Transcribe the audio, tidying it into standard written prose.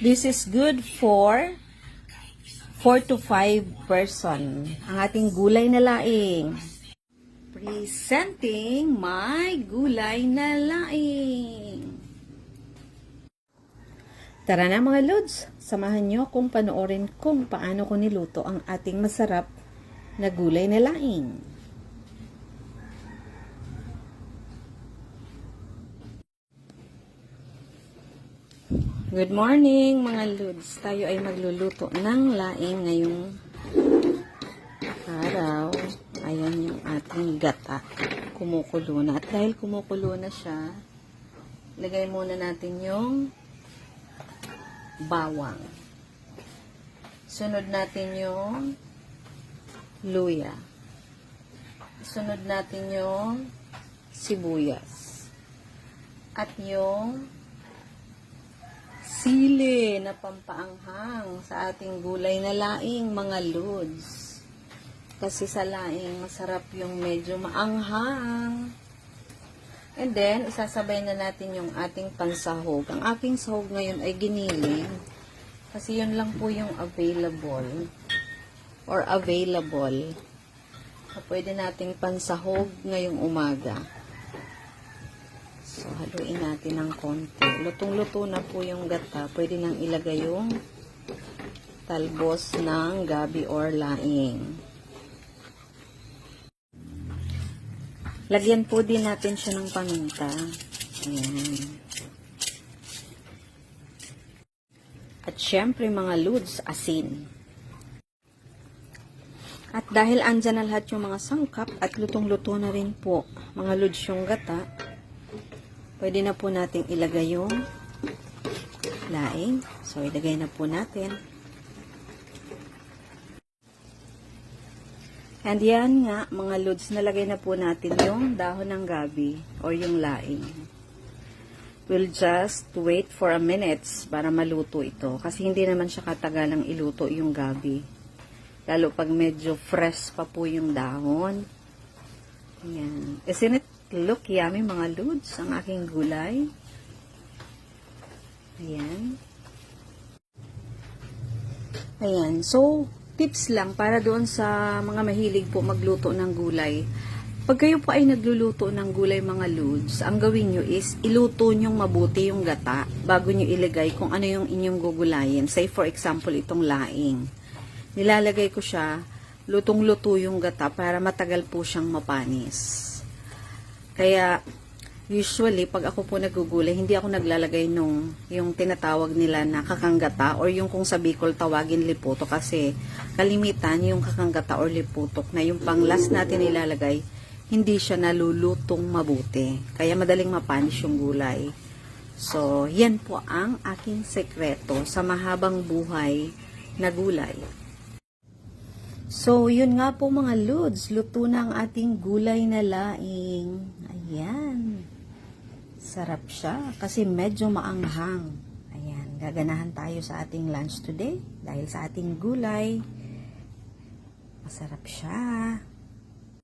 This is good for 4 to 5 person. Ang ating gulay na laing. Presenting my gulay na laing. Tara na mga lods, samahan nyo kung panoorin kung paano ko niluto ang ating masarap na gulay na laing. Good morning mga lods, tayo ay magluluto ng laing ngayong araw. Ayan yung ating gata, kumukulo na. At dahil kumukulo na siya, lagay muna natin yung bawang. Sunod natin yung luya. Sunod natin yung sibuyas. At yung sili na pampaanghang sa ating gulay na laing mga lods. Kasi sa laing, masarap yung medyo maanghang. And then, isasabay na natin yung ating pansahog. Ang aking sahog ngayon ay giniling. Kasi yun lang po yung available. Or available. So, pwede nating pansahog ngayong umaga. So, haluin natin ng konti. Lutong-luto na po yung gata. Pwede nang ilagay yung talbos ng gabi or laing. Lagyan po din natin siya ng paminta. Ayan. At syempre mga lods, asin. At dahil andyan na lahat yung mga sangkap at lutong-luto na rin po mga lods yung gata, pwede na po natin ilagay yung laing. So, ilagay na po natin. And yan nga, mga lods, nalagay na po natin yung dahon ng gabi or yung laing. We'll just wait for a minute para maluto ito. Kasi hindi naman siya katagalang iluto yung gabi. Lalo pag medyo fresh pa po yung dahon. Ayan. Isn't it look yummy mga lods, ang aking gulay? Ayan. Ayan. So, tips lang para doon sa mga mahilig po magluto ng gulay. Pag kayo po ay nagluluto ng gulay mga lods, ang gawin nyo is iluto nyong mabuti yung gata bago nyo ilagay kung ano yung inyong gugulayin. Say for example, itong laing. Nilalagay ko siya, lutong-luto yung gata para matagal po siyang mapanis. Kaya, usually, pag ako po nagugulay, hindi ako naglalagay nung yung tinatawag nila na kakanggata or yung kung sa Bicol tawagin liputok kasi kalimitan yung kakanggata or liputok na yung pang-last natin nilalagay, hindi siya nalulutong mabuti. Kaya madaling mapanis yung gulay. So, yan po ang aking sekreto sa mahabang buhay na gulay. So, yun nga po mga lods, luto na ang ating gulay na laing. Ayan. Sarap siya kasi medyo maanghang. Ayan, gaganahan tayo sa ating lunch today dahil sa ating gulay. Masarap siya.